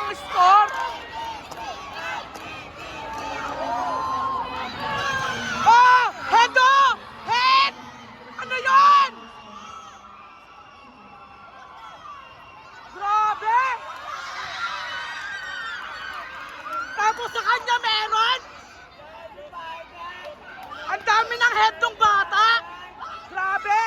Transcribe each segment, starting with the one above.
ang score. Oh! Head oh! Head! Ano yun? Grabe! Tapos sa kanya meron? Ang dami ng head ng bata! Grabe!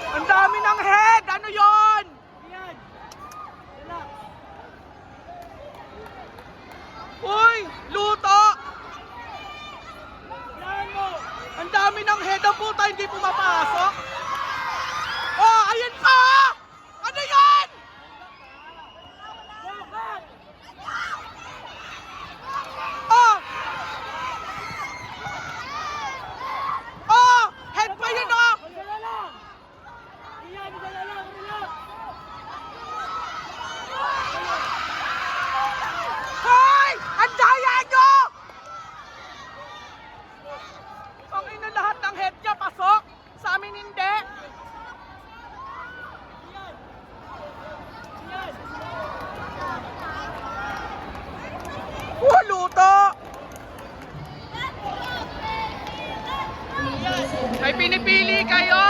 Ang dami ng head! Ano yon? Uy! Luto! Ang dami ng head ang puta, hindi pumapasok. Oh, ayun pa! Ano yan? Oh! Oh! Head pa yun, oh! Hoy! Ang daya nyo! Ang ina lahat ng head niya pasok. Sa amin hindi. Luto! May pinipili kayo!